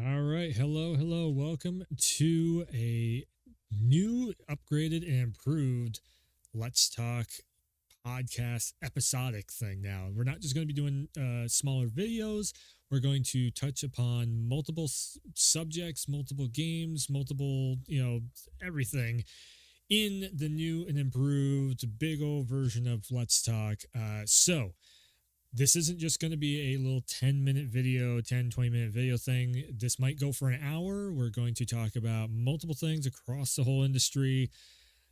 All right. Hello. Welcome to a new, upgraded, and improved Let's Talk podcast episodic thing now. We're not just going to be doing smaller videos. We're going to touch upon multiple subjects, multiple games, multiple, everything in the new and improved big old version of Let's Talk. This isn't just going to be a little 10-minute video, 20-minute video thing. This might go for an hour. We're going to talk about multiple things across the whole industry.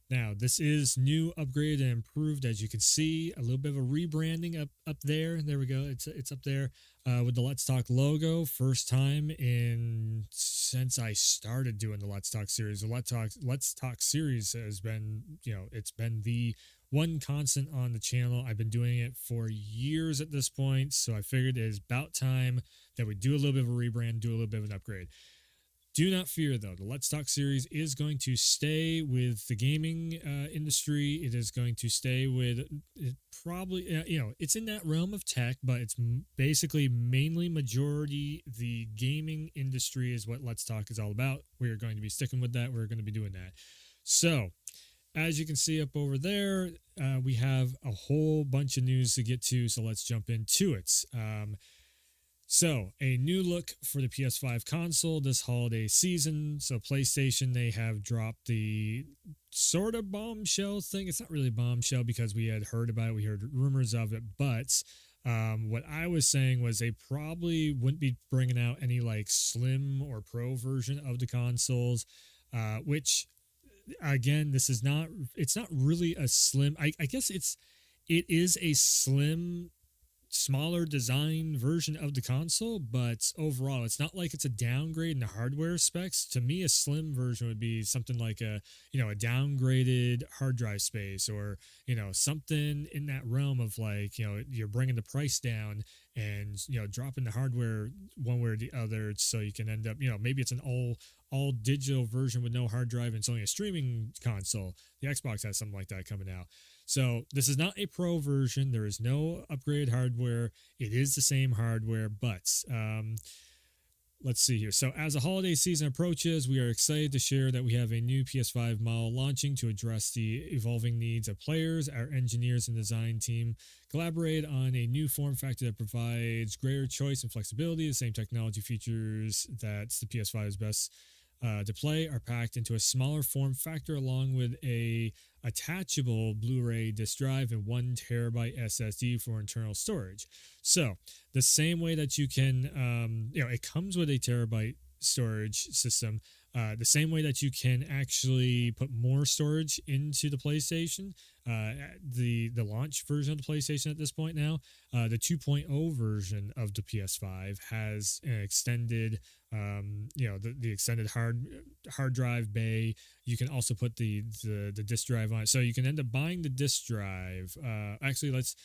Now, this is new, upgraded, and improved. As you can see, a little bit of a rebranding up there. There we go. It's up there with the Let's Talk logo. First time in since I started doing the Let's Talk series. The Let's Talk series has been, it's been the one constant on the channel. I've been doing it for years at this point, so I figured it is about time that we do a little bit of a rebrand, do a little bit of an upgrade. Do not fear, though. The Let's Talk series is going to stay with the gaming industry. It is going to stay with probably, it's in that realm of tech, but it's basically mainly majority the gaming industry is what Let's Talk is all about. We are going to be sticking with that. We're going to be doing that. So, as you can see up over there, we have a whole bunch of news to get to, so let's jump into it. So, a new look for the PS5 console this holiday season. So, PlayStation, they have dropped the sort of bombshell thing. It's not really bombshell because we had heard about it, we heard rumors of it, but what I was saying was they probably wouldn't be bringing out any like slim or pro version of the consoles, which again, it's not really a slim. I guess it is a slim, smaller design version of the console, but overall it's not like it's a downgrade in the hardware specs. To me, a slim version would be something like a downgraded hard drive space, or something in that realm of like, you're bringing the price down and dropping the hardware one way or the other, so you can end up, maybe it's an all digital version with no hard drive and it's only a streaming console. The Xbox has something like that coming out. So this is not a pro version. There is no upgraded hardware. It is the same hardware, but let's see here. So as the holiday season approaches, we are excited to share that we have a new PS5 model launching to address the evolving needs of players. Our engineers and design team collaborate on a new form factor that provides greater choice and flexibility. The same technology features that the PS5 is best to play are packed into a smaller form factor, along with a attachable Blu-ray disc drive and 1 terabyte SSD for internal storage. So the same way that you can, it comes with a terabyte storage system. The same way that you can actually put more storage into the PlayStation, the launch version of the PlayStation at this point now, the 2.0 version of the PS5 has an extended, the extended hard drive bay. You can also put the disc drive on it, so you can end up buying the disc drive. Actually, let's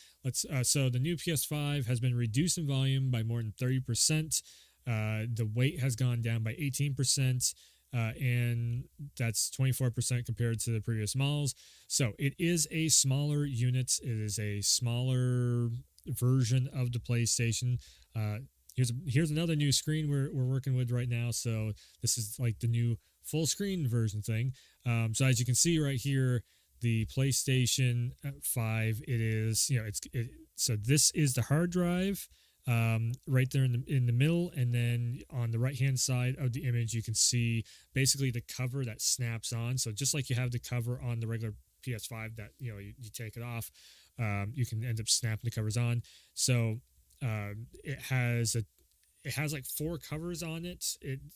so the new PS5 has been reduced in volume by more than 30%. The weight has gone down by 18%. And that's 24% compared to the previous models. So it is a smaller unit. It is a smaller version of the PlayStation. Here's another new screen we're working with right now. So this is like the new full screen version thing. So as you can see right here, the PlayStation 5, it is, so this is the hard drive. Right there in the middle, and then on the right hand side of the image you can see basically the cover that snaps on. So just like you have the cover on the regular PS5 that you take it off, you can end up snapping the covers on. So it has like 4 covers on it.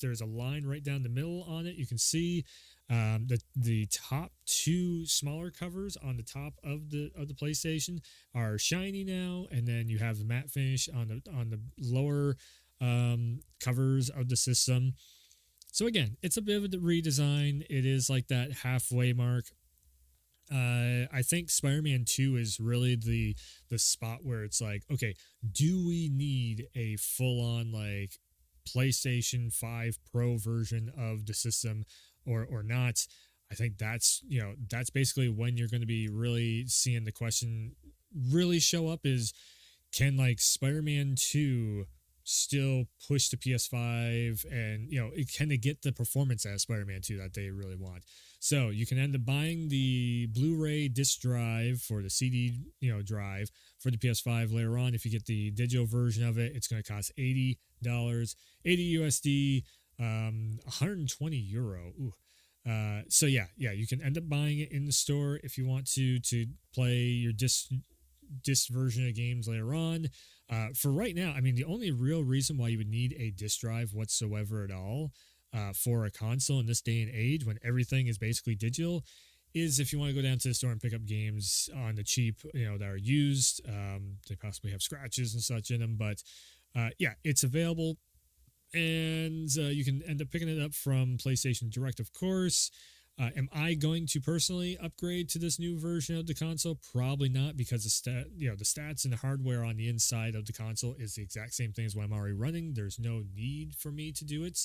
There's a line right down the middle on it. You can see the top 2 smaller covers on the top of the PlayStation are shiny now, and then you have the matte finish on the lower covers of the system. So again, it's a bit of a redesign. It is like that halfway mark. I think Spider-Man 2 is really the spot where it's like, okay, do we need a full-on like PlayStation 5 Pro version of the system or not? I think that's basically when you're going to be really seeing the question really show up is, can like Spider-Man 2 still push the PS5 and it kind of get the performance out of Spider-Man 2 that they really want. So you can end up buying the Blu-ray disc drive for the CD drive for the PS5 later on. If you get the digital version of it, it's going to cost $80, 80 USD, 120 euro. Ooh. So yeah, you can end up buying it in the store if you want to play your disc version of games later on. For right now, I mean, the only real reason why you would need a disc drive whatsoever at all for a console in this day and age when everything is basically digital is if you want to go down to the store and pick up games on the cheap, that are used. They possibly have scratches and such in them, but yeah, it's available. And you can end up picking it up from PlayStation Direct, of course. Am I going to personally upgrade to this new version of the console? Probably not, because the stats and the hardware on the inside of the console is the exact same thing as what I'm already running. There's no need for me to do it.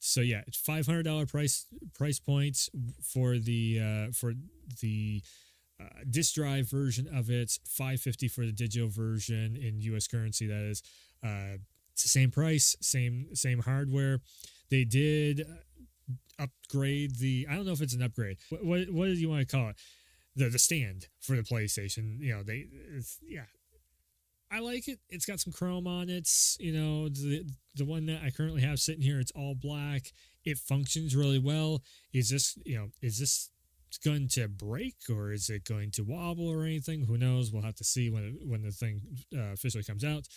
So yeah, it's $500 price points for the disc drive version of it. $550 for the digital version in U.S. currency. That is. It's the same price, same hardware. They did upgrade I don't know if it's an upgrade. What do you want to call it? The stand for the PlayStation. I like it. It's got some chrome on it. The one that I currently have sitting here, it's all black. It functions really well. Is this going to break, or is it going to wobble or anything? Who knows? We'll have to see when the thing officially comes out.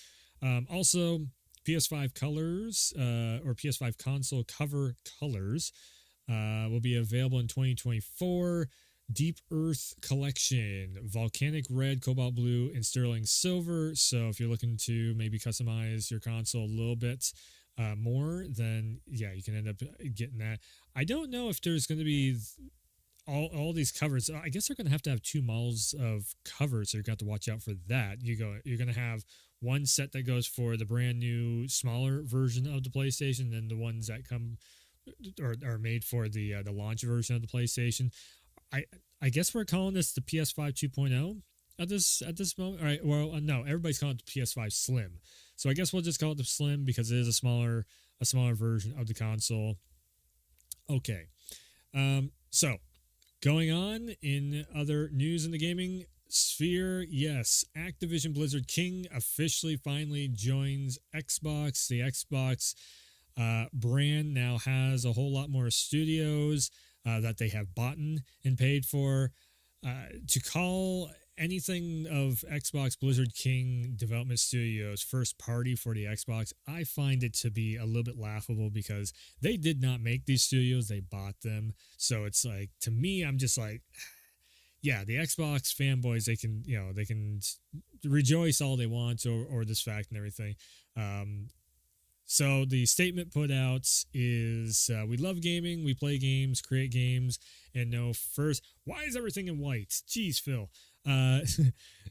Also, PS5 colors or PS5 console cover colors will be available in 2024. Deep Earth Collection, Volcanic Red, Cobalt Blue, and Sterling Silver. So if you're looking to maybe customize your console a little bit more, then yeah, you can end up getting that. I don't know if there's going to be all these covers. I guess they're going to have 2 models of covers, so you're going to have to watch out for that. You're going to have one set that goes for the brand new smaller version of the PlayStation, and the ones that come or are made for the launch version of the PlayStation. I guess we're calling this the PS5 2.0 at this moment. All right. Well, no, everybody's calling it the PS5 Slim. So I guess we'll just call it the Slim because it is a smaller version of the console. Okay. So going on in other news in the gaming sphere, yes, Activision Blizzard King officially finally joins Xbox. The Xbox brand now has a whole lot more studios that they have bought and paid for. To call anything of Xbox Blizzard King Development Studios first party for the Xbox, I find it to be a little bit laughable because they did not make these studios, they bought them. So it's like, to me, I'm just like, yeah, the Xbox fanboys, they can rejoice all they want or this fact and everything. So the statement put out is, we love gaming, we play games, create games, and know first, why is everything in white? Jeez, Phil.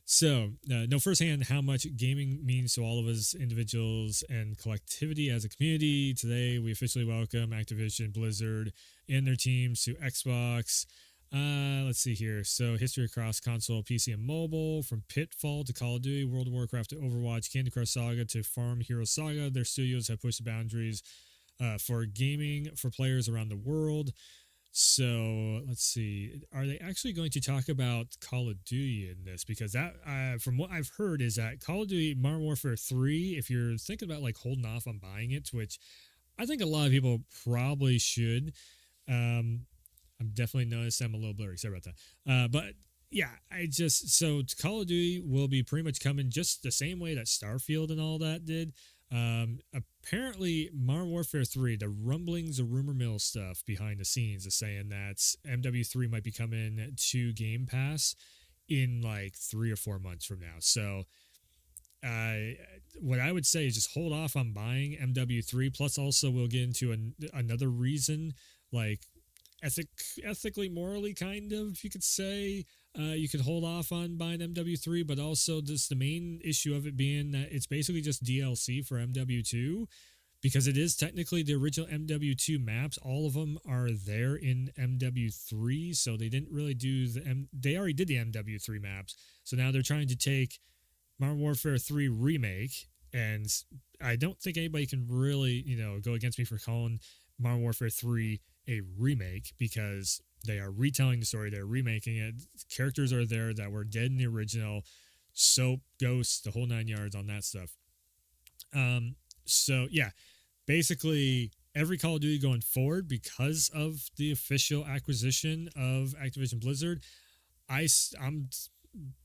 So know firsthand how much gaming means to all of us individuals and collectivity as a community. Today, we officially welcome Activision Blizzard and their teams to Xbox. Let's see here. So history across console, PC, and mobile, from Pitfall to Call of Duty, World of Warcraft to Overwatch, Candy Crush Saga to Farm Hero Saga. Their studios have pushed the boundaries for gaming for players around the world. So let's see. Are they actually going to talk about Call of Duty in this? Because that, from what I've heard, is that Call of Duty Modern Warfare 3, if you're thinking about like holding off on buying it, which I think a lot of people probably should, I'm definitely noticed I'm a little blurry. Sorry about that. But yeah, so Call of Duty will be pretty much coming just the same way that Starfield and all that did. Apparently, Modern Warfare 3, the rumblings, the rumor mill stuff behind the scenes is saying that MW3 might be coming to Game Pass in like 3 or 4 months from now. So what I would say is just hold off on buying MW3. Plus, also, we'll get into another reason, like ethically, morally, kind of, you could say, you could hold off on buying MW3, but also the main issue of it being that it's basically just DLC for MW2, because it is technically the original MW2 maps. All of them are there in MW3, so they didn't really do they already did the MW3 maps, so now they're trying to take Modern Warfare 3 Remake And I don't think anybody can really, go against me for calling Modern Warfare 3 a remake, because they are retelling the story, they're remaking it. Characters are there that were dead in the original, soap, ghosts, the whole 9 yards on that stuff. So yeah, basically every Call of Duty going forward, because of the official acquisition of Activision Blizzard, I'm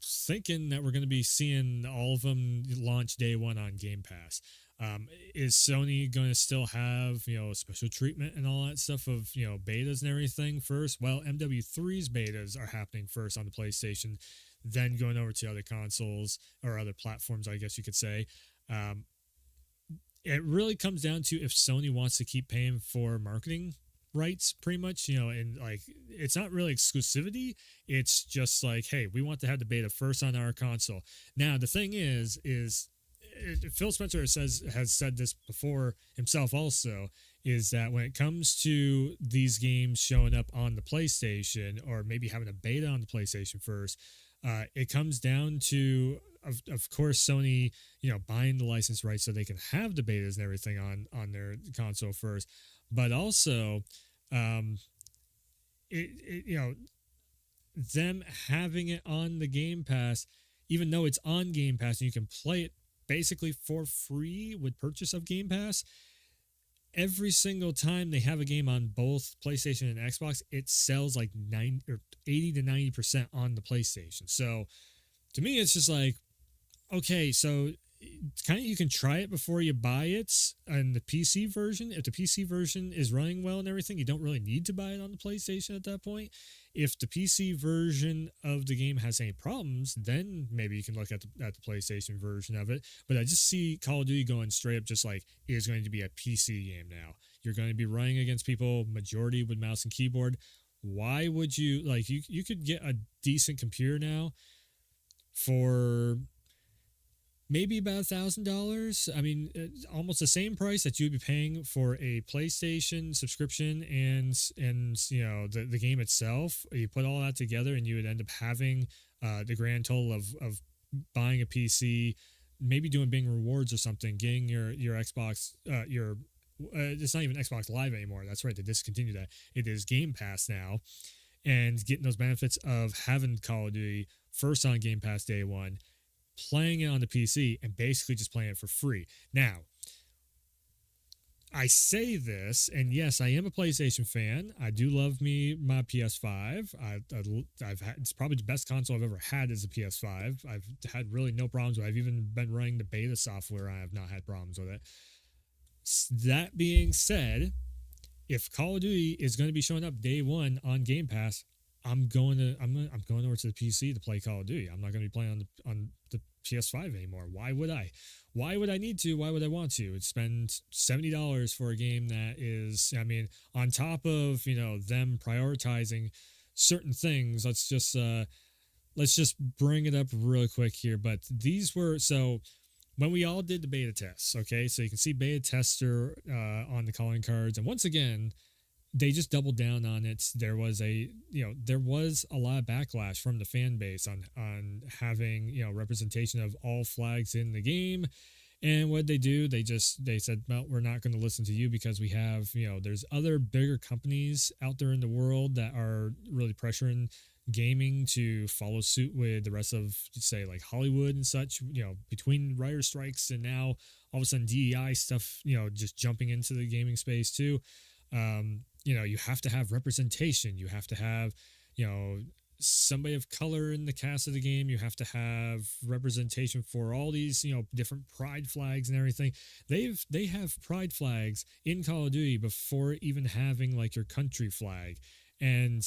thinking that we're going to be seeing all of them launch day one on Game Pass. Is Sony going to still have, special treatment and all that stuff of, betas and everything first? Well, MW3's betas are happening first on the PlayStation, then going over to other consoles or other platforms, I guess you could say. It really comes down to if Sony wants to keep paying for marketing rights, pretty much, and like, it's not really exclusivity. It's just like, hey, we want to have the beta first on our console. Now, the thing is Phil Spencer has said this before himself also, is that when it comes to these games showing up on the PlayStation, or maybe having a beta on the PlayStation first, it comes down to, of course, Sony, buying the license rights so they can have the betas and everything on their console first, but also, them having it on the Game Pass, even though it's on Game Pass and you can play it basically for free with purchase of Game Pass. Every single time they have a game on both PlayStation and Xbox, it sells like 80 to 90% on the PlayStation. So to me, it's just like, okay, so kind of, you can try it before you buy it on the PC version. If the PC version is running well and everything, you don't really need to buy it on the PlayStation at that point. If the PC version of the game has any problems, then maybe you can look at the PlayStation version of it. But I just see Call of Duty going straight up, just like, it is going to be a PC game now. You're going to be running against people majority with mouse and keyboard. Why would you, like, you could get a decent computer now for maybe about $1,000. I mean, almost the same price that you'd be paying for a PlayStation subscription and the game itself. You put all that together, and you would end up having the grand total of buying a PC, maybe doing Bing Rewards or something, getting your Xbox, it's not even Xbox Live anymore. That's right, they discontinued that. It is Game Pass now, and getting those benefits of having Call of Duty first on Game Pass day one, playing it on the PC, and basically just playing it for free. Now, I say this, and yes, I am a PlayStation fan. I do love me my PS5. I've had, it's probably the best console I've ever had is a PS5. I've had really no problems with it. I've even been running the beta software. I have not had problems with it. That being said, if Call of Duty is going to be showing up day one on Game Pass, I'm going over to the PC to play Call of Duty. I'm not going to be playing on the PS5 anymore. Why would I? Why would I need to? Why would I want to? It's spend $70 for a game that is, I mean, on top of, them prioritizing certain things. Let's just bring it up real quick here. But these were, so when we all did the beta tests, okay, so you can see beta tester on the calling cards, and once again, they just doubled down on it. There was a lot of backlash from the fan base on having, representation of all flags in the game. And what they do, they said, well, we're not going to listen to you because we have, there's other bigger companies out there in the world that are really pressuring gaming to follow suit with the rest of, say, like Hollywood and such, between writer strikes and now all of a sudden DEI stuff, just jumping into the gaming space too. You have to have representation. You have to have, somebody of color in the cast of the game. You have to have representation for all these, different pride flags and everything. They have pride flags in Call of Duty before even having like your country flag. And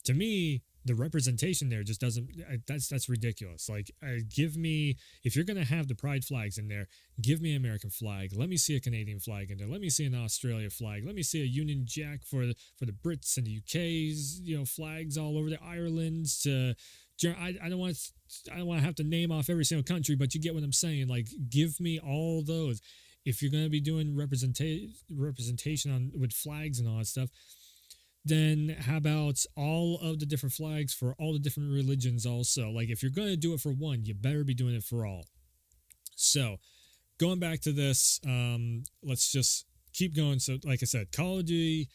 to me, the representation there just doesn't, that's ridiculous. Like, give me, if you're going to have the pride flags in there, give me an American flag. Let me see a Canadian flag in there. Let me see an Australia flag. Let me see a Union Jack for the Brits and the UK's, flags all over the Ireland's to, I don't want to have to name off every single country, but you get what I'm saying. Like, give me all those. If you're going to be doing representation on with flags and all that stuff, then how about all of the different flags for all the different religions also? Like, if you're going to do it for one, you better be doing it for all. So going back to this, let's just keep going. So, like I said, Call of Duty,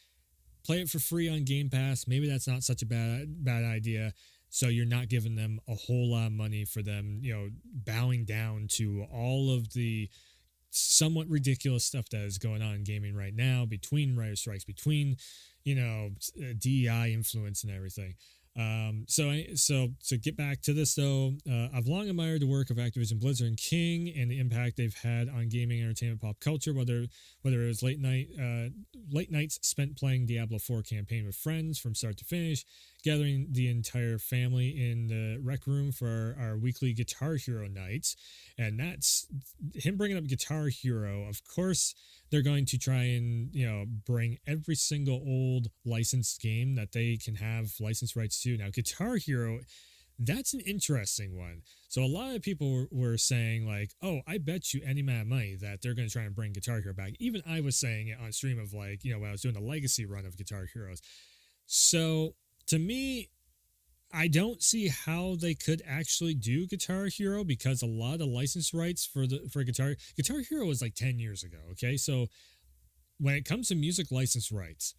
play it for free on Game Pass. Maybe that's not such a bad idea. So you're not giving them a whole lot of money for them, bowing down to all of the somewhat ridiculous stuff that is going on in gaming right now, between writer strikes, between DEI influence and everything. So get back to this though. I've long admired the work of Activision Blizzard and King and the impact they've had on gaming, entertainment, pop culture. Whether it was late nights spent playing Diablo 4 campaign with friends from start to finish, gathering the entire family in the rec room for our weekly Guitar Hero nights, and that's him bringing up Guitar Hero. Of course, they're going to try and bring every single old licensed game that they can have license rights to. Now, Guitar Hero, that's an interesting one. So a lot of people were saying like, oh, I bet you any amount of money that they're going to try and bring Guitar Hero back. Even I was saying it on stream of like, when I was doing the legacy run of Guitar Heroes. So to me, I don't see how they could actually do Guitar Hero, because a lot of the license rights for Guitar Hero was like 10 years ago. Okay, so when it comes to music license rights,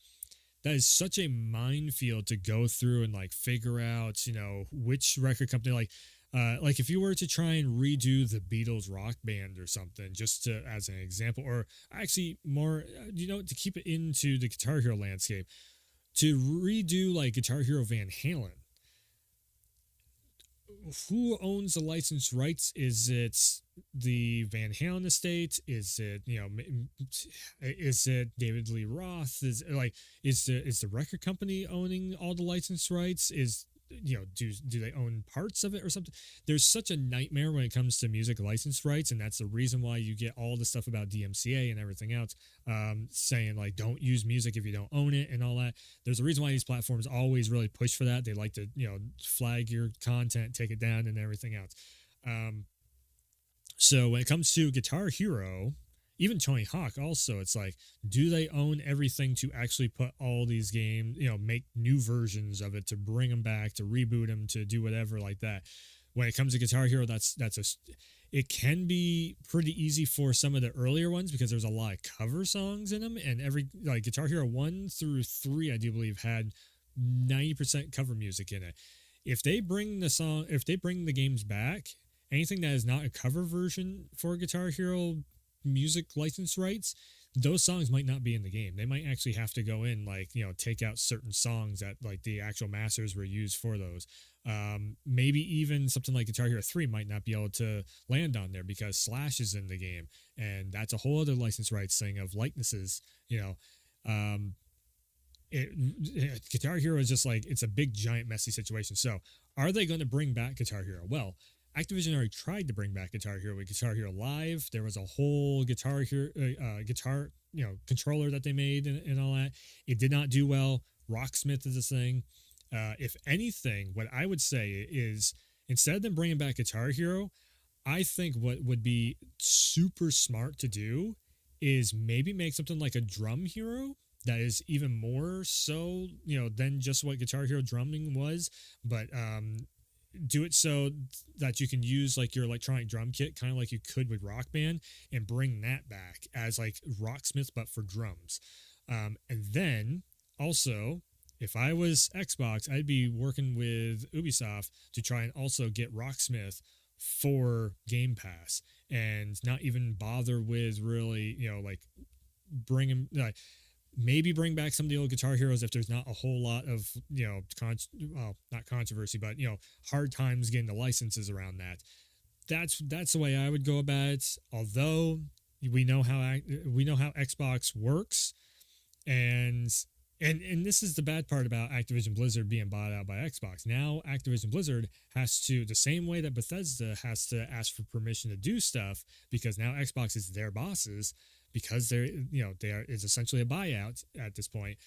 that is such a minefield to go through and like figure out, which record company, like if you were to try and redo the Beatles Rock Band or something, just to as an example, or actually more, to keep it into the Guitar Hero landscape, to redo like Guitar Hero Van Halen. Who owns the license rights? Is it the Van Halen estate? Is it is it David Lee Roth? Is the record company owning all the license rights? Is do they own parts of it or something? There's such a nightmare when it comes to music license rights, and that's the reason why you get all the stuff about DMCA and everything else, saying like don't use music if you don't own it and all that. There's a reason why these platforms always really push for that. They like to flag your content, take it down, and everything else. So when it comes to Guitar Hero, even Tony Hawk also, it's like, do they own everything to actually put all these games, make new versions of it, to bring them back, to reboot them, to do whatever like that? When it comes to Guitar Hero, it can be pretty easy for some of the earlier ones, because there's a lot of cover songs in them, and every like Guitar Hero 1 through 3, I do believe, had 90% cover music in it. If they bring the games back, anything that is not a cover version for Guitar Hero music license rights, those songs might not be in the game. They might actually have to go in, like, take out certain songs that like the actual masters were used for those. Maybe even something like Guitar Hero 3 might not be able to land on there because Slash is in the game, and that's a whole other license rights thing of likenesses. Guitar Hero is just like, it's a big giant messy situation. So are they going to bring back Guitar Hero? Well, Activision already tried to bring back Guitar Hero with Guitar Hero Live. There was a whole guitar controller that they made and all that. It did not do well. Rocksmith is a thing. If anything, what I would say is, instead of them bringing back Guitar Hero, I think what would be super smart to do is maybe make something like a Drum Hero that is even more so, than just what Guitar Hero drumming was, but do it so that you can use like your electronic drum kit, kind of like you could with Rock Band, and bring that back as like Rocksmith but for drums. And then also, if I was Xbox, I'd be working with Ubisoft to try and also get Rocksmith for Game Pass, and not even bother with really like bring him like, maybe bring back some of the old Guitar Heroes if there's not a whole lot of, not controversy, but, hard times getting the licenses around that. That's the way I would go about it. Although we know how Xbox works, and this is the bad part about Activision Blizzard being bought out by Xbox. Now Activision Blizzard has to, the same way that Bethesda has to ask for permission to do stuff, because now Xbox is their bosses, because there is essentially a buyout at this point.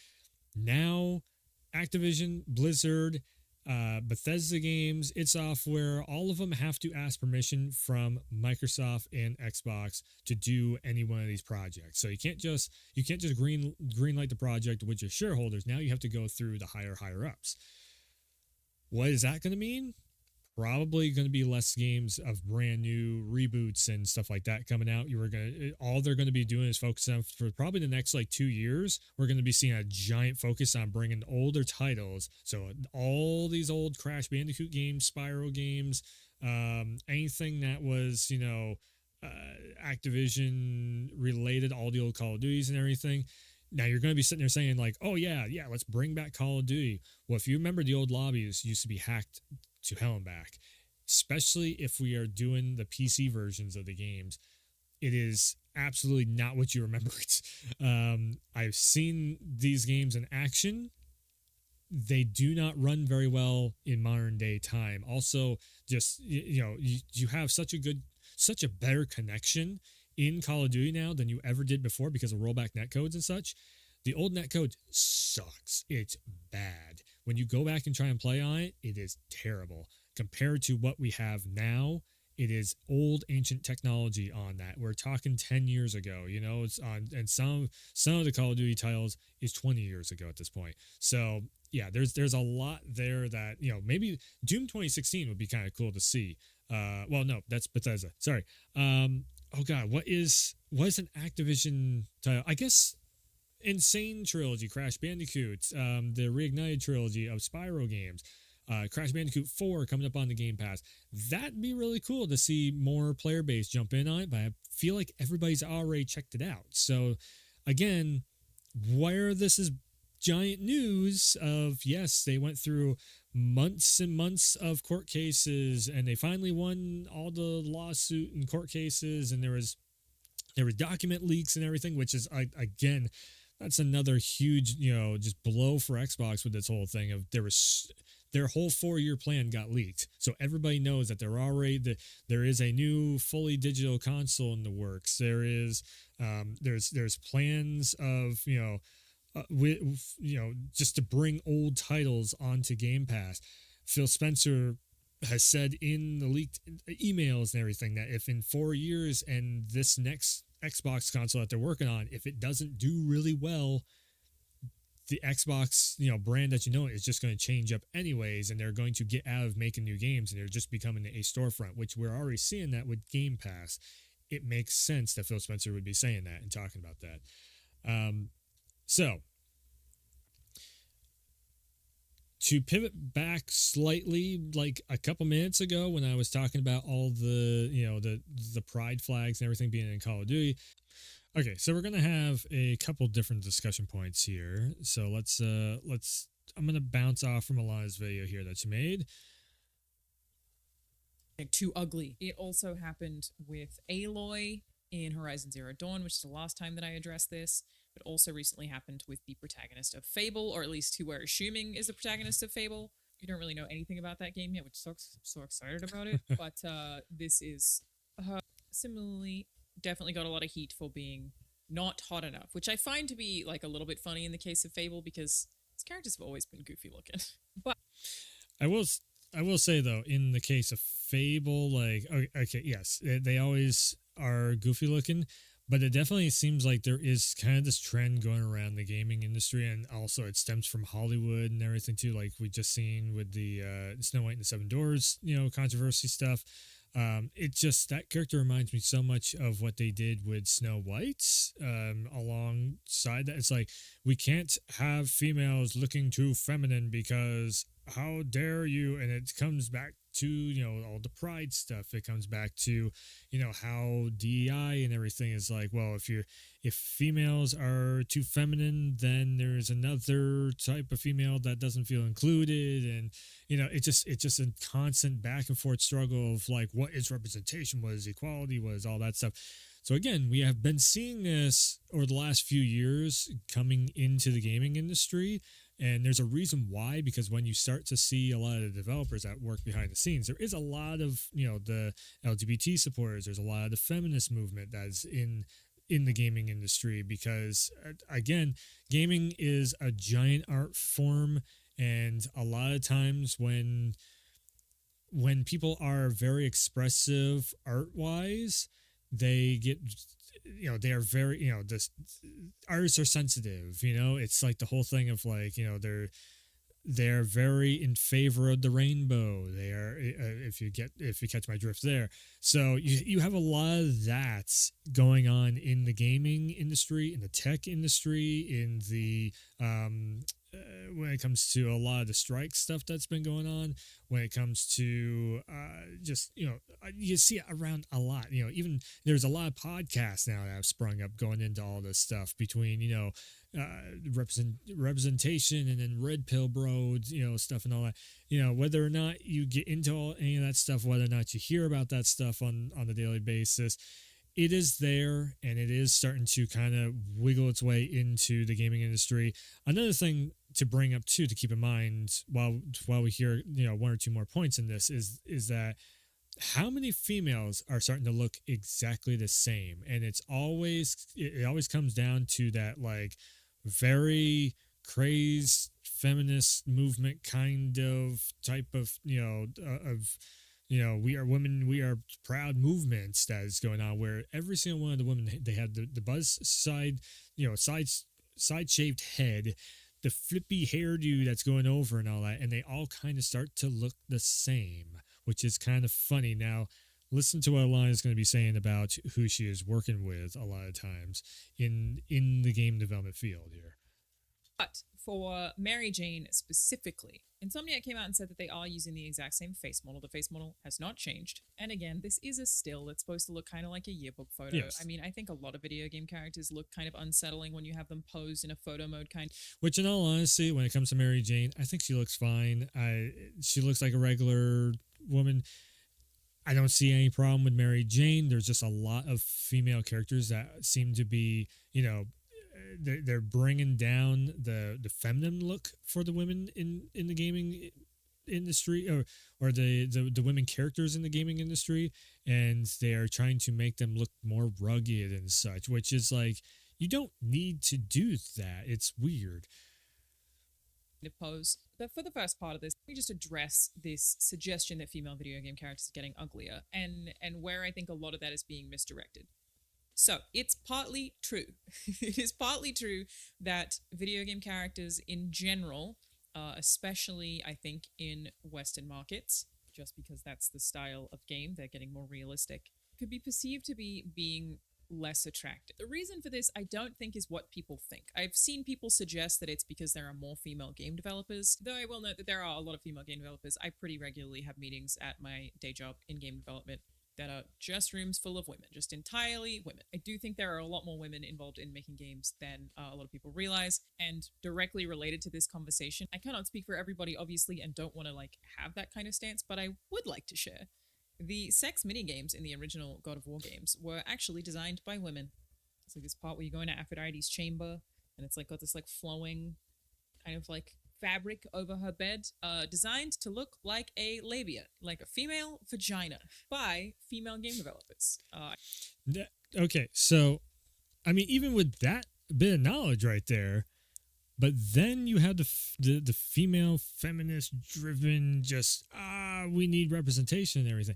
Now Activision, Blizzard, Bethesda Games, id Software, all of them have to ask permission from Microsoft and Xbox to do any one of these projects. So you can't just greenlight the project with your shareholders. Now you have to go through the higher ups. What is that going to mean? probably going to be less games of brand new reboots and stuff like that coming out. You were going to all they're going to be doing is focusing on for probably the next like 2 years. We're going to be seeing a giant focus on bringing older titles. So all these old Crash Bandicoot games, Spyro games, anything that was Activision related, all the old Call of Duties and everything. Now you're going to be sitting there saying like, oh yeah, let's bring back Call of Duty. Well, if you remember, the old lobbies used to be hacked to hell and back, especially if we are doing the PC versions of the games. It is absolutely not what you remember it. I've seen these games in action. They do not run very well in modern day time. Also, just you have such a better connection in Call of Duty now than you ever did before because of rollback netcodes and such. The old netcode sucks. It's bad. When you go back and try and play on it, it is terrible. Compared to what we have now, it is old ancient technology on that. We're talking 10 years ago, it's on, and some of the Call of Duty titles is 20 years ago at this point. So yeah, there's a lot there that, maybe Doom 2016 would be kind of cool to see. Well, no, that's Bethesda. Sorry. Oh god, what is an Activision title? I guess Insane Trilogy, Crash Bandicoot, the Reignited Trilogy of Spyro games, Crash Bandicoot 4 coming up on the Game Pass. That'd be really cool to see more player base jump in on it, but I feel like everybody's already checked it out. So again, where this is giant news of, yes, they went through months and months of court cases and they finally won all the lawsuit and court cases, and there was document leaks and everything, which is, again, that's another huge, just blow for Xbox with this whole thing of their whole 4-year plan got leaked. So everybody knows that there is a new fully digital console in the works. There's plans of, just to bring old titles onto Game Pass. Phil Spencer has said in the leaked emails and everything that if in 4 years and this next Xbox console that they're working on, if it doesn't do really well, the Xbox, brand that is just going to change up anyways, and they're going to get out of making new games and they're just becoming a storefront, which we're already seeing that with Game Pass. It makes sense that Phil Spencer would be saying that and talking about that. So to pivot back slightly, like a couple minutes ago when I was talking about all the, the pride flags and everything being in Call of Duty. Okay, so we're going to have a couple different discussion points here. So I'm going to bounce off from Alana's video here that she made. Too ugly. It also happened with Aloy in Horizon Zero Dawn, which is the last time that I addressed this, but also recently happened with the protagonist of Fable, or at least who we're assuming is the protagonist of Fable. You don't really know anything about that game yet, which sucks. I'm so excited about it. But this is similarly definitely got a lot of heat for being not hot enough, which I find to be like a little bit funny in the case of Fable because its characters have always been goofy looking. But I will say though, in the case of Fable, like, okay, yes, they always are goofy looking, but it definitely seems like there is kind of this trend going around the gaming industry, and also it stems from Hollywood and everything too, like we just seen with the Snow White and the Seven Dwarfs, controversy stuff. It just, that character reminds me so much of what they did with Snow White. Alongside that, it's like, we can't have females looking too feminine because how dare you? And it comes back to, all the pride stuff. It comes back to, how DEI and everything is like, well, if females are too feminine, then there's another type of female that doesn't feel included. And, it's just a constant back and forth struggle of like, what is representation? What is equality? What is all that stuff? So again, we have been seeing this over the last few years coming into the gaming industry. And there's a reason why, because when you start to see a lot of the developers that work behind the scenes, there is a lot of, the LGBT supporters. There's a lot of the feminist movement that's in the gaming industry because, again, gaming is a giant art form. And a lot of times when people are very expressive art-wise, they get, they are very, this artists are sensitive, it's like the whole thing of like, they're very in favor of the rainbow. They are, if you catch my drift there. So you have a lot of that going on in the gaming industry, in the tech industry, in the when it comes to a lot of the strike stuff that's been going on, when it comes to just you see it around a lot. Even there's a lot of podcasts now that have sprung up going into all this stuff between representation and then red pill bro stuff and all that. Whether or not you get into any of that stuff, whether or not you hear about that stuff on a daily basis, it is there, and it is starting to kind of wiggle its way into the gaming industry. Another thing to bring up too, to keep in mind while we hear one or two more points in this, is that how many females are starting to look exactly the same, and it always comes down to that like very crazed feminist movement kind of type of we are women, we are proud movements that is going on, where every single one of the women, they had the buzz side, side shaved head, the flippy hairdo that's going over and all that, and they all kind of start to look the same, which is kind of funny. Now, listen to what Alana is going to be saying about who she is working with a lot of times in the game development field here. But for Mary Jane specifically, Insomniac came out and said that they are using the exact same face model. The face model has not changed. And again, this is a still that's supposed to look kind of like a yearbook photo. Yes. I mean, I think a lot of video game characters look kind of unsettling when you have them posed in a photo mode kind. Which, in all honesty, when it comes to Mary Jane, I think she looks fine. She looks like a regular woman. I don't see any problem with Mary Jane. There's just a lot of female characters that seem to be, they're bringing down the feminine look for the women in the gaming industry, or the women characters in the gaming industry, and they are trying to make them look more rugged and such, which is like, you don't need to do that. It's weird. Pose. But for the first part of this, we just address this suggestion that female video game characters are getting uglier, and where I think a lot of that is being misdirected. So it's partly true. It is partly true that video game characters in general, especially I think in Western markets, just because that's the style of game, they're getting more realistic, could be perceived to be being less attractive. The reason for this, I don't think, is what people think. I've seen people suggest that it's because there are more female game developers, though I will note that there are a lot of female game developers. I pretty regularly have meetings at my day job in game development that are just rooms full of women, just entirely women. I do think there are a lot more women involved in making games than a lot of people realize. And directly related to this conversation, I cannot speak for everybody, obviously, and don't want to have that kind of stance, but I would like to share. The sex minigames in the original God of War games were actually designed by women. It's like this part where you go into Aphrodite's chamber, and it's got this flowing kind of fabric over her bed, designed to look like a labia, like a female vagina, by female game developers. Okay, so, I mean, even with that bit of knowledge right there, but then you have the female feminist driven, just we need representation and everything.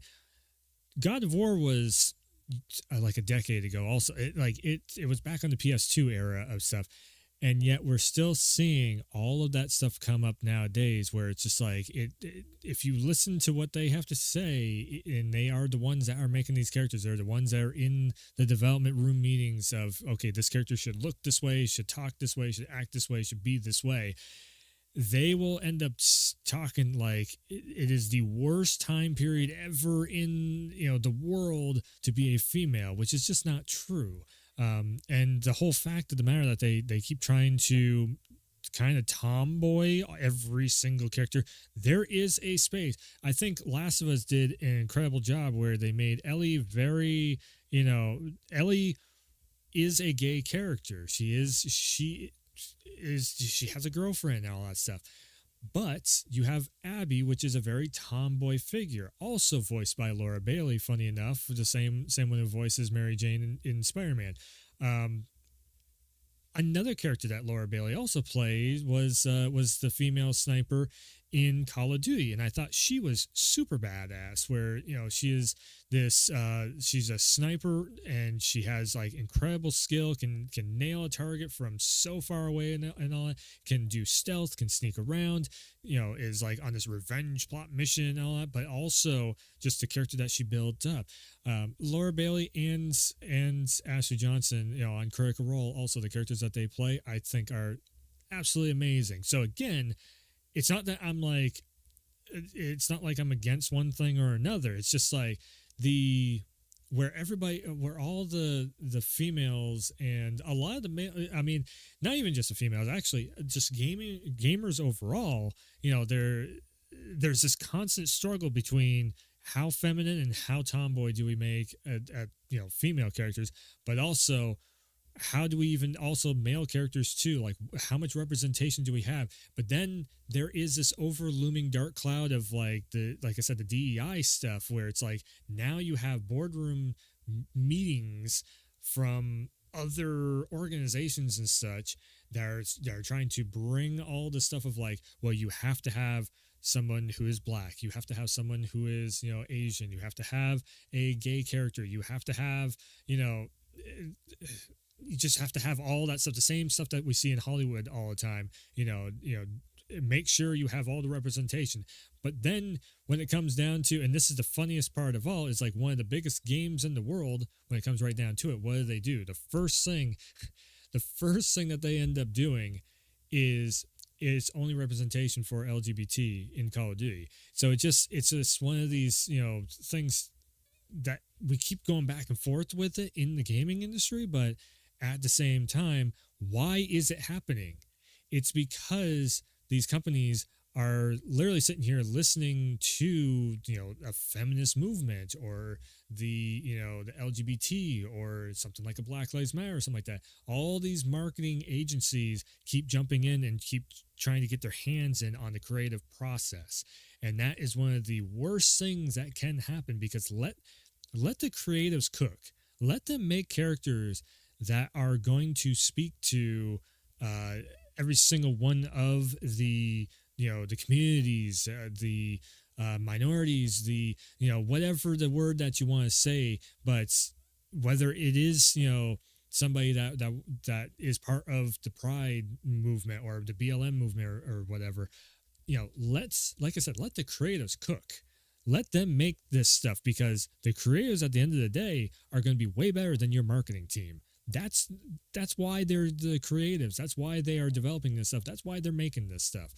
God of War was like a decade ago. Also, it was back on the PS2 era of stuff, and yet we're still seeing all of that stuff come up nowadays, where it's just like if you listen to what they have to say, and they are the ones that are making these characters, they're the ones that are in the development room meetings of, okay, this character should look this way, should talk this way, should act this way, should be this way. They will end up talking like it is the worst time period ever in the world to be a female, which is just not true. And the whole fact of the matter that they keep trying to kind of tomboy every single character. There is a space. I think Last of Us did an incredible job where they made Ellie very, Ellie is a gay character. She has a girlfriend and all that stuff. But you have Abby, which is a very tomboy figure, also voiced by Laura Bailey, funny enough, the same one who voices Mary Jane in Spider-Man. Another character that Laura Bailey also played was the female sniper in Call of Duty, and I thought she was super badass. Where she is this, she's a sniper, and she has like incredible skill, can nail a target from so far away, and all that, can do stealth, can sneak around, is like on this revenge plot mission and all that, but also just the character that she built up. Laura Bailey and Ashley Johnson, on Critical Role, also the characters that they play, I think are absolutely amazing. So again, it's not that it's not like I'm against one thing or another. It's just like where all the females and a lot of the male, I mean, not even just the females, actually, just gamers overall, there's this constant struggle between how feminine and how tomboy do we make at female characters, but also how do we even also male characters too, like how much representation do we have? But then there is this overlooming dark cloud of like I said, the DEI stuff, where it's like now you have boardroom meetings from other organizations and such that are trying to bring all the stuff of like, well, you have to have someone who is black, you have to have someone who is Asian, you have to have a gay character, you have to have you just have to have all that stuff, the same stuff that we see in Hollywood all the time. Make sure you have all the representation. But then when it comes down to, and this is the funniest part of all, is like one of the biggest games in the world, when it comes right down to it, what do? The first thing that they end up doing is only representation for LGBT in Call of Duty. So it's just one of these, things that we keep going back and forth with it in the gaming industry, but at the same time, why is it happening? It's because these companies are literally sitting here listening to a feminist movement, or the LGBT, or something like a Black Lives Matter or something like that. All these marketing agencies keep jumping in and keep trying to get their hands in on the creative process, and that is one of the worst things that can happen, because let the creatives cook. Let them make characters that are going to speak to every single one of the the communities, the minorities, the whatever the word that you want to say, but whether it is somebody that is part of the Pride movement or the BLM movement, or whatever, like I said, let the creatives cook. Let them make this stuff, because the creators at the end of the day are going to be way better than your marketing team. That's why they're the creatives. That's why they are developing this stuff. That's why they're making this stuff.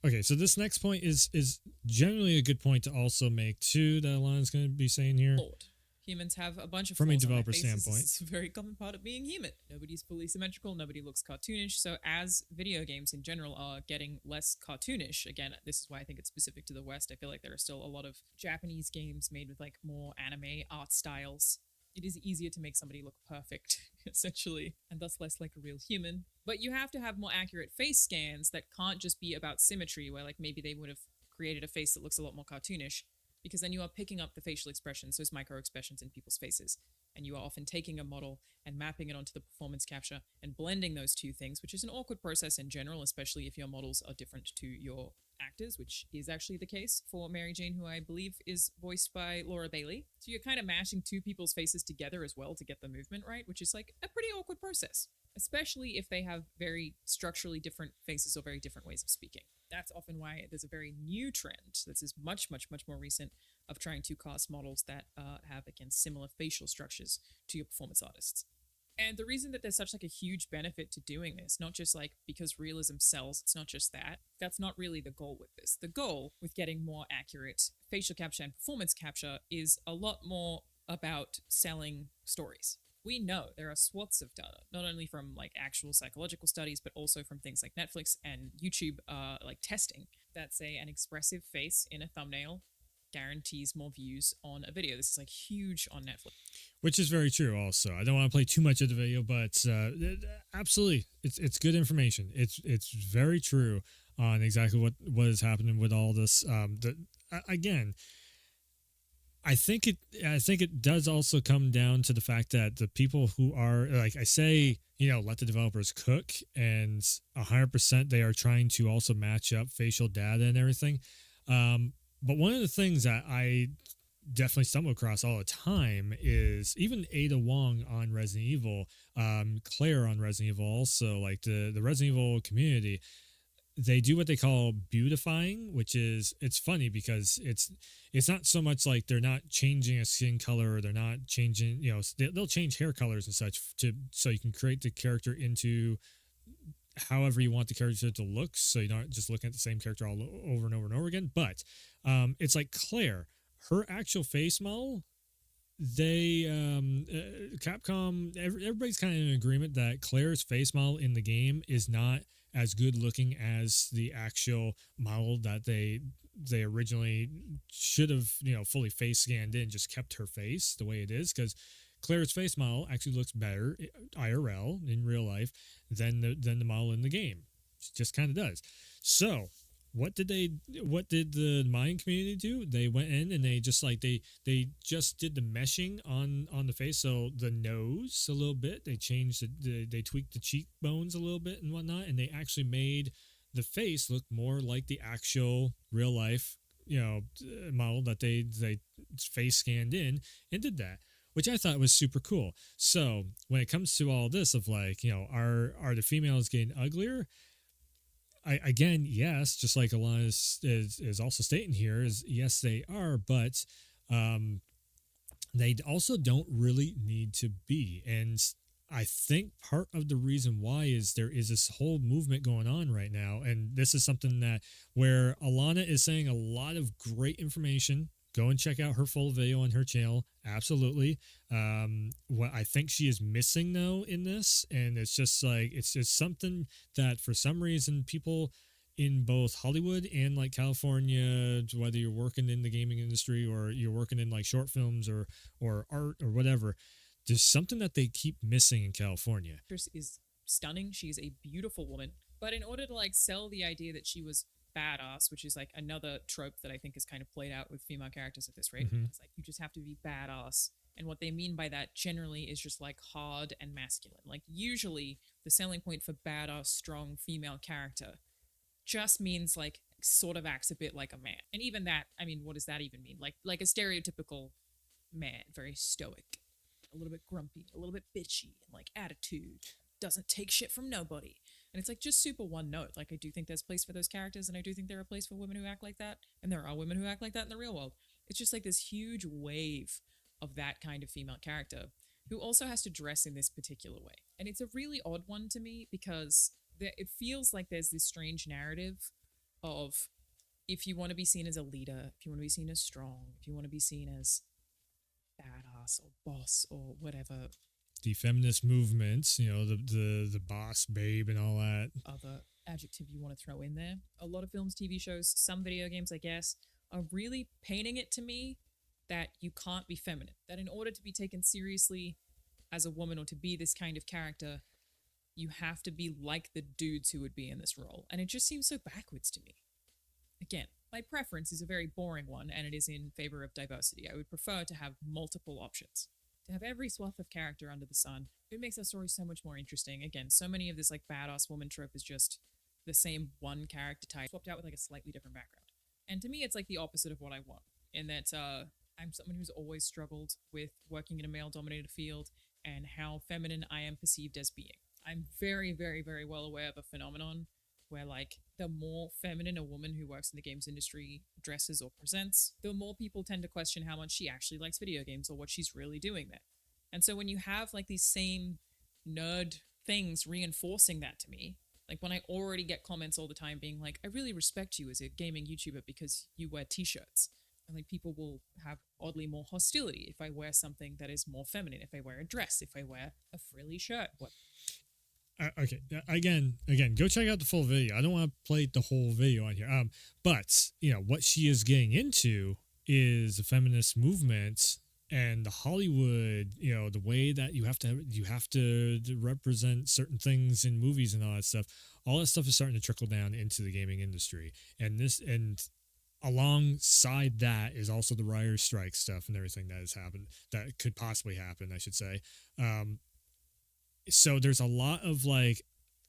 Okay, so this next point is generally a good point to also make too, that Alana's going to be saying here. Lord. Humans have a bunch of from a flaws developer on their faces. standpoint. It's a very common part of being human. Nobody's fully symmetrical. Nobody looks cartoonish. So as video games in general are getting less cartoonish, again, this is why I think it's specific to the West. I feel like there are still a lot of Japanese games made with like more anime art styles. It is easier to make somebody look perfect, essentially, and thus less like a real human. But you have to have more accurate face scans that can't just be about symmetry, where like maybe they would have created a face that looks a lot more cartoonish, because then you are picking up the facial expressions, those micro expressions in people's faces, and you are often taking a model and mapping it onto the performance capture and blending those two things, which is an awkward process in general, especially if your models are different to your actors, which is actually the case for Mary Jane, who I believe is voiced by Laura Bailey. So you're kind of mashing two people's faces together as well to get the movement right, which is like a pretty awkward process, especially if they have very structurally different faces or very different ways of speaking. That's often why there's a very new trend, this is much, much, much more recent, of trying to cast models that have, again, similar facial structures to your performance artists. And the reason that there's such like a huge benefit to doing this, not just like because realism sells, it's not just that. That's not really the goal with this. The goal with getting more accurate facial capture and performance capture is a lot more about selling stories. We know there are swaths of data, not only from like actual psychological studies, but also from things like Netflix and YouTube, like testing, that say an expressive face in a thumbnail guarantees more views on a video. This is like huge on Netflix. Which is very true also. I don't want to play too much of the video, but absolutely, it's good information. It's very true on exactly what is happening with all this. Again, I think it does also come down to the fact that the people who are like I say, let the developers cook, and 100% they are trying to also match up facial data and everything. But one of the things that I definitely stumble across all the time is even Ada Wong on Resident Evil, Claire on Resident Evil, also like the Resident Evil community, they do what they call beautifying, which is it's funny because it's not so much like they're not changing a skin color, or they're not changing, they'll change hair colors and such to so you can create the character into however you want the character to look, so you're not just looking at the same character all over and over and over again. But it's like Claire, her actual face model, they Capcom, everybody's kind of in agreement that Claire's face model in the game is not as good looking as the actual model that they originally should have fully face scanned in, just kept her face the way it is, because Claire's face model actually looks better IRL in real life than the model in the game. It just kind of does. So what did the mining community do? They went in and they just like they just did the meshing on the face, so the nose a little bit, they changed they tweaked the cheekbones a little bit and whatnot, and they actually made the face look more like the actual real life model that they face scanned in and did that, which I thought was super cool. So when it comes to all this of like, are the females getting uglier? Again, yes, just like Alana is also stating here, is yes, they are, but they also don't really need to be. And I think part of the reason why is there is this whole movement going on right now. And this is something that where Alana is saying a lot of great information. Go and check out her full video on her channel. Absolutely. What I think she is missing though in this, and it's just something that for some reason people in both Hollywood and like California, whether you're working in the gaming industry or you're working in like short films or art or whatever, there's something that they keep missing in California. Is stunning. She's a beautiful woman. But in order to like sell the idea that she was badass, which is like another trope that I think is kind of played out with female characters at this rate. Mm-hmm. It's like you just have to be badass. And what they mean by that generally is just like hard and masculine. Like usually the selling point for badass, strong female character just means like sort of acts a bit like a man. And even that, I mean, what does that even mean? Like a stereotypical man, very stoic, a little bit grumpy, a little bit bitchy, and like attitude, doesn't take shit from nobody. And it's like just super one note. Like I do think there's a place for those characters, and I do think there are a place for women who act like that, and there are women who act like that in the real world. It's just like this huge wave of that kind of female character who also has to dress in this particular way. And it's a really odd one to me because it feels like there's this strange narrative of if you want to be seen as a leader, if you want to be seen as strong, if you want to be seen as badass or boss or whatever, the feminist movements, the boss babe and all that. Other adjective you want to throw in there. A lot of films, TV shows, some video games, I guess, are really painting it to me that you can't be feminine. That in order to be taken seriously as a woman or to be this kind of character, you have to be like the dudes who would be in this role. And it just seems so backwards to me. Again, my preference is a very boring one, and it is in favor of diversity. I would prefer to have multiple options. To have every swath of character under the sun, it makes our story so much more interesting. Again, so many of this like badass woman trope is just the same one character type swapped out with like a slightly different background. And to me, it's like the opposite of what I want. In that I'm someone who's always struggled with working in a male-dominated field and how feminine I am perceived as being. I'm very, very, very well aware of a phenomenon where like the more feminine a woman who works in the games industry dresses or presents, the more people tend to question how much she actually likes video games or what she's really doing there. And so when you have like these same nerd things reinforcing that to me, like when I already get comments all the time being like, I really respect you as a gaming YouTuber because you wear t-shirts. And like people will have oddly more hostility if I wear something that is more feminine, if I wear a dress, if I wear a frilly shirt. What? Okay, again, go check out the full video. I don't want to play the whole video on here. But what she is getting into is the feminist movement and the Hollywood. The way that you have to represent certain things in movies and all that stuff. All that stuff is starting to trickle down into the gaming industry, and alongside that is also the writer's strike stuff and everything that has happened, that could possibly happen, I should say. Um, so there's a lot of like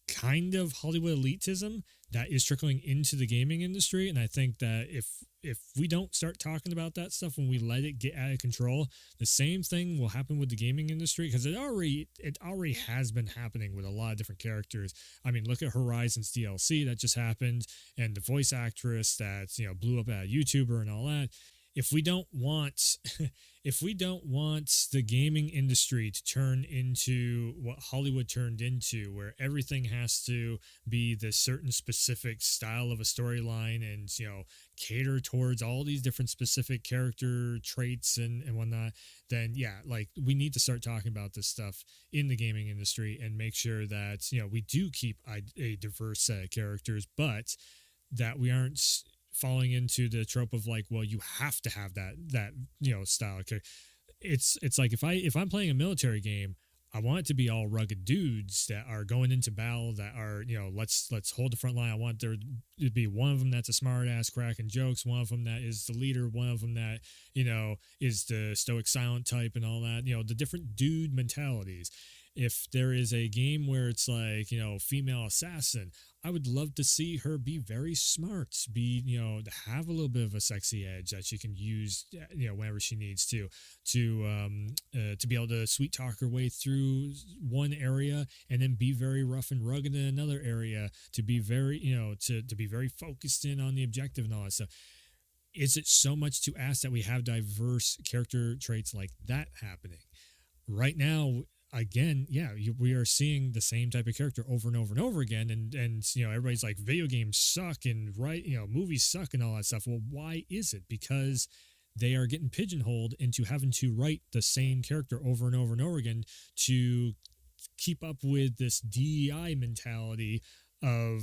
kind of Hollywood elitism that is trickling into the gaming industry, and I think that if we don't start talking about that stuff when we let it get out of control, the same thing will happen with the gaming industry, because it already has been happening with a lot of different characters. I mean, look at Horizon's DLC that just happened, and the voice actress that blew up at a YouTuber and all that. If we don't want if we don't want the gaming industry to turn into what Hollywood turned into, where everything has to be this certain specific style of a storyline and, cater towards all these different specific character traits and whatnot, then yeah, like we need to start talking about this stuff in the gaming industry and make sure that, we do keep a diverse set of characters, but that we aren't falling into the trope of like, well, you have to have that style. Okay, it's like if I'm playing a military game, I want it to be all rugged dudes that are going into battle, that are, let's hold the front line. I want there to be one of them that's a smart ass cracking jokes, one of them that is the leader, one of them that, is the stoic silent type and all that, the different dude mentalities. If there is a game where it's like, female assassin, I would love to see her be very smart, be, have a little bit of a sexy edge that she can use, whenever she needs to be able to sweet talk her way through one area and then be very rough and rugged in another area, to be very, to be very focused in on the objective and all that stuff. Is it so much to ask that we have diverse character traits like that happening? Right now, again, yeah, we are seeing the same type of character over and over and over again, and everybody's like, video games suck and movies suck and all that stuff. Well, why is it? Because they are getting pigeonholed into having to write the same character over and over and over again to keep up with this DEI mentality of,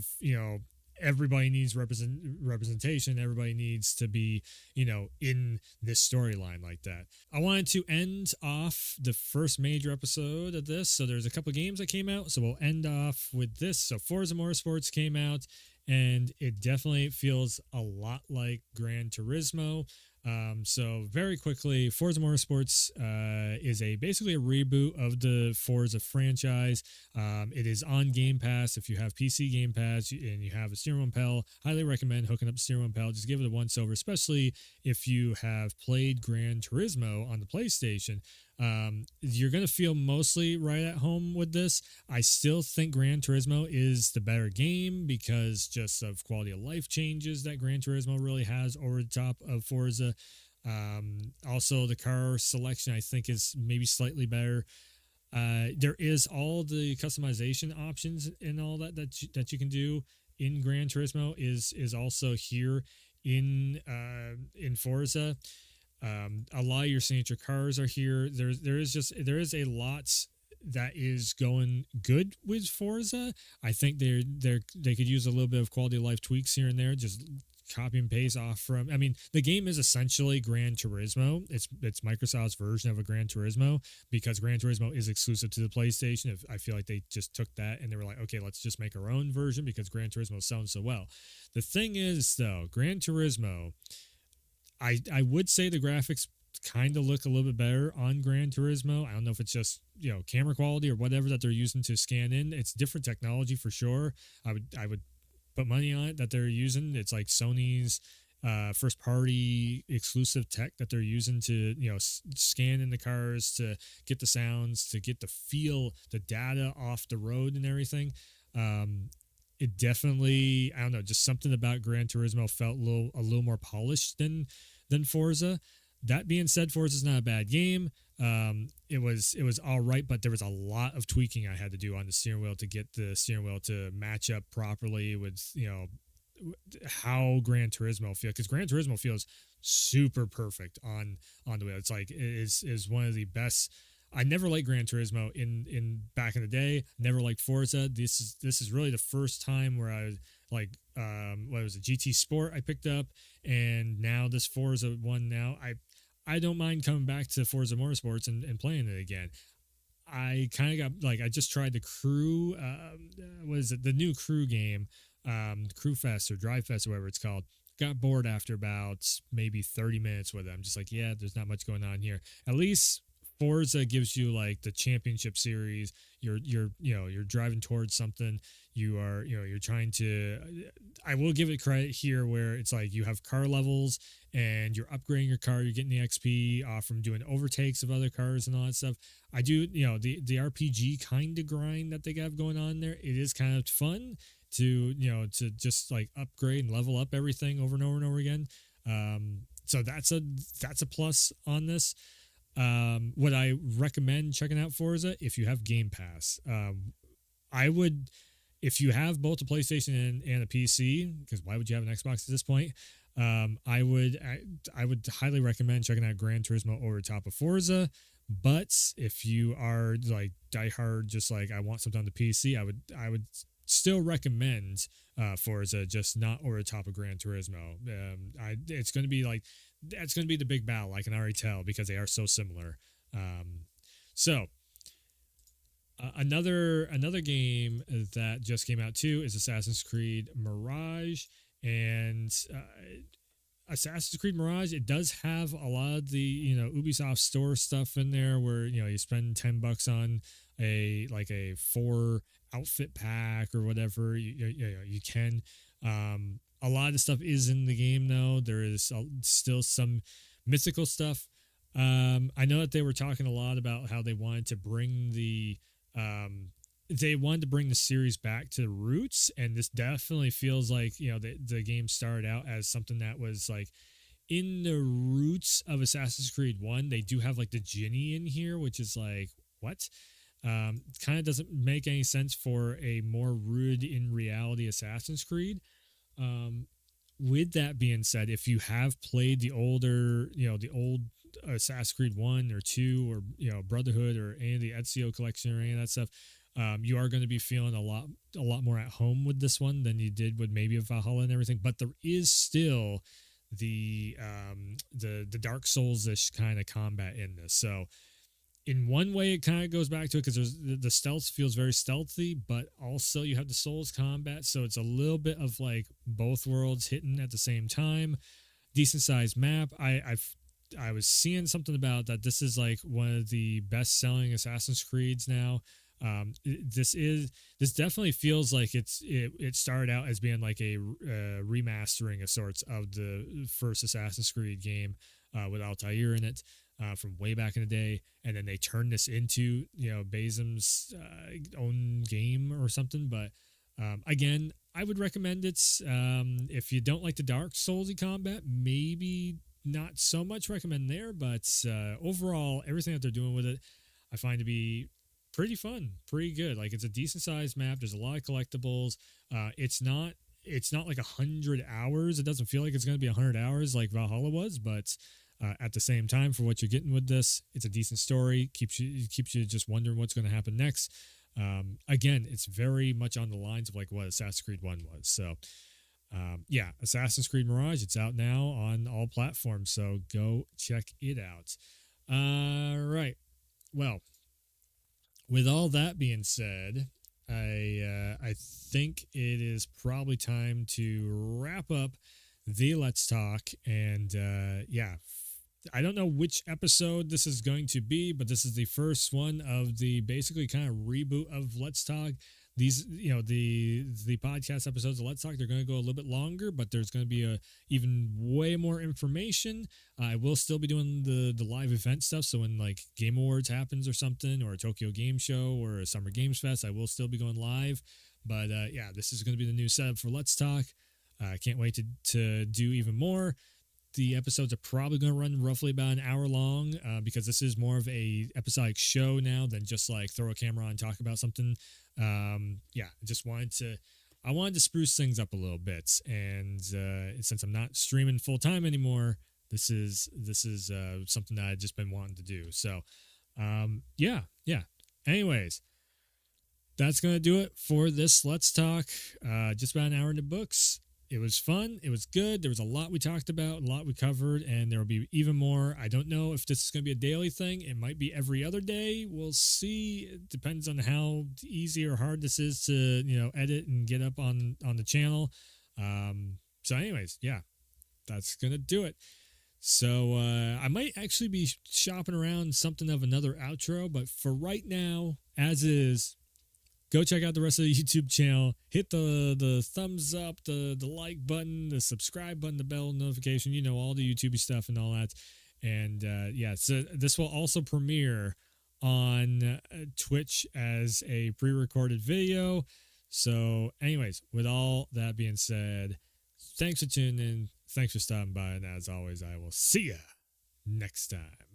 everybody needs representation. Everybody needs to be, in this storyline like that. I wanted to end off the first major episode of this. So there's a couple games that came out. So we'll end off with this. So Forza Motorsports came out, and it definitely feels a lot like Gran Turismo. So very quickly, Forza Motorsports is basically a reboot of the Forza franchise. It is on Game Pass. If you have PC Game Pass and you have a steering wheel pedal, highly recommend hooking up a steering wheel pedal. Just give it a once over, especially if you have played Gran Turismo on the PlayStation. You're going to feel mostly right at home with this. I still think Gran Turismo is the better game because just of quality of life changes that Gran Turismo really has over the top of Forza. Also, the car selection I think is maybe slightly better. There is all the customization options and all that you can do in Gran Turismo is also here in Forza. A lot of your signature cars are here. There is a lot that is going good with Forza. I think they could use a little bit of quality of life tweaks here and there. Just copy and paste off from. I mean, the game is essentially Gran Turismo. It's Microsoft's version of a Gran Turismo because Gran Turismo is exclusive to the PlayStation. I feel like they just took that and they were like, okay, let's just make our own version because Gran Turismo is selling so well. The thing is, though, Gran Turismo, I would say the graphics kind of look a little bit better on Gran Turismo. I don't know if it's just, camera quality or whatever that they're using to scan in. It's different technology for sure. I would put money on it that they're using. It's like Sony's first party exclusive tech that they're using to, scan in the cars, to get the sounds, to get the feel, the data off the road and everything. It definitely, I don't know, just something about Gran Turismo felt a little more polished than Forza. That being said, Forza is not a bad game. It was all right, but there was a lot of tweaking I had to do on the steering wheel to get the steering wheel to match up properly with, how Gran Turismo feels, because Gran Turismo feels super perfect on the wheel. It's like it is one of the best. I never liked Gran Turismo in back in the day. Never liked Forza. This is really the first time where I like what was it, GT Sport I picked up, and now this Forza one. Now I don't mind coming back to Forza Motorsports and playing it again. I kind of got like I just tried the Crew. What is it? The new Crew game, Crew Fest or Drive Fest or whatever it's called. got bored after about maybe 30 minutes with it. I'm just like, yeah, there's not much going on here. At least Forza gives you like the championship series. You're driving towards something. You're trying to. I will give it credit here where it's like you have car levels and you're upgrading your car. You're getting the XP from doing overtakes of other cars and all that stuff. I do, the RPG kind of grind that they have going on there. It is kind of fun to just like upgrade and level up everything over and over and over again. So that's a plus on this. What I recommend checking out Forza if you have Game Pass. I would, if you have both a PlayStation and a PC, because why would you have an Xbox at this point? I would highly recommend checking out Gran Turismo over top of Forza. But if you are like diehard, just like I want something on the PC, I would still recommend Forza, just not over the top of Gran Turismo. It's going to be like that's going to be the big battle. I can already tell because they are so similar. So another game that just came out too is Assassin's Creed Mirage, and Assassin's Creed Mirage, it does have a lot of the Ubisoft store stuff in there where you spend $10 on a 4 outfit pack or whatever. You can. A lot of the stuff is in the game though. There is still some mythical stuff. I know that they were talking a lot about how they wanted to bring the series back to the roots, and this definitely feels like the game started out as something that was like in the roots of Assassin's Creed 1. They do have like the Ginny in here, which is like what kind of doesn't make any sense for a more rooted in reality Assassin's Creed. With that being said, if you have played the old Assassin's Creed 1 or 2 or Brotherhood or any of the Ezio collection or any of that stuff, you are going to be feeling a lot more at home with this one than you did with maybe a Valhalla and everything. But there is still the Dark Souls-ish kind of combat in this. So in one way, it kind of goes back to it because the stealth feels very stealthy, but also you have the Souls combat, so it's a little bit of like both worlds hitting at the same time. Decent sized map. I was seeing something about that. This is like one of the best selling Assassin's Creeds now. This definitely feels like it started out as being like a remastering of sorts of the first Assassin's Creed game with Altair in it. From way back in the day, and then they turned this into Basim's own game or something. But again, I would recommend it. If you don't like the Dark Soulsy combat, maybe not so much recommend there. But overall, everything that they're doing with it, I find to be pretty fun, pretty good. Like it's a decent sized map. There's a lot of collectibles. It's not like 100 hours. It doesn't feel like it's going to be 100 hours like Valhalla was, but at the same time, for what you're getting with this, it's a decent story. Keeps you just wondering what's going to happen next. Again, it's very much on the lines of like what Assassin's Creed 1 was. So, yeah, Assassin's Creed Mirage, it's out now on all platforms. So go check it out. All right. Well, with all that being said, I think it is probably time to wrap up the Let's Talk. And yeah, I don't know which episode this is going to be, but this is the first one of the basically kind of reboot of Let's Talk. These, the podcast episodes of Let's Talk, they're going to go a little bit longer, but there's going to be even way more information. I will still be doing the live event stuff. So when like Game Awards happens or something, or a Tokyo Game Show or a Summer Games Fest, I will still be going live. But yeah, this is going to be the new setup for Let's Talk. I can't wait to do even more. The episodes are probably going to run roughly about an hour long because this is more of a episodic show now than just like throw a camera on and talk about something. Yeah, I wanted to spruce things up a little bit, and since I'm not streaming full time anymore, this is something that I've just been wanting to do. So, yeah. Anyways, that's gonna do it for this Let's Talk. Just about an hour in the books. It was fun. It was good. There was a lot we talked about, a lot we covered, and there will be even more. I don't know if this is going to be a daily thing. It might be every other day. We'll see. It depends on how easy or hard this is to, edit and get up on the channel. So anyways, yeah. that's going to do it. So I might actually be shopping around something of another outro, but for right now, as is, go check out the rest of the YouTube channel. Hit the thumbs up, the like button, the subscribe button, the bell notification, all the YouTube stuff and all that. And so this will also premiere on Twitch as a pre-recorded video. So anyways, with all that being said, thanks for tuning in. Thanks for stopping by. And as always, I will see ya next time.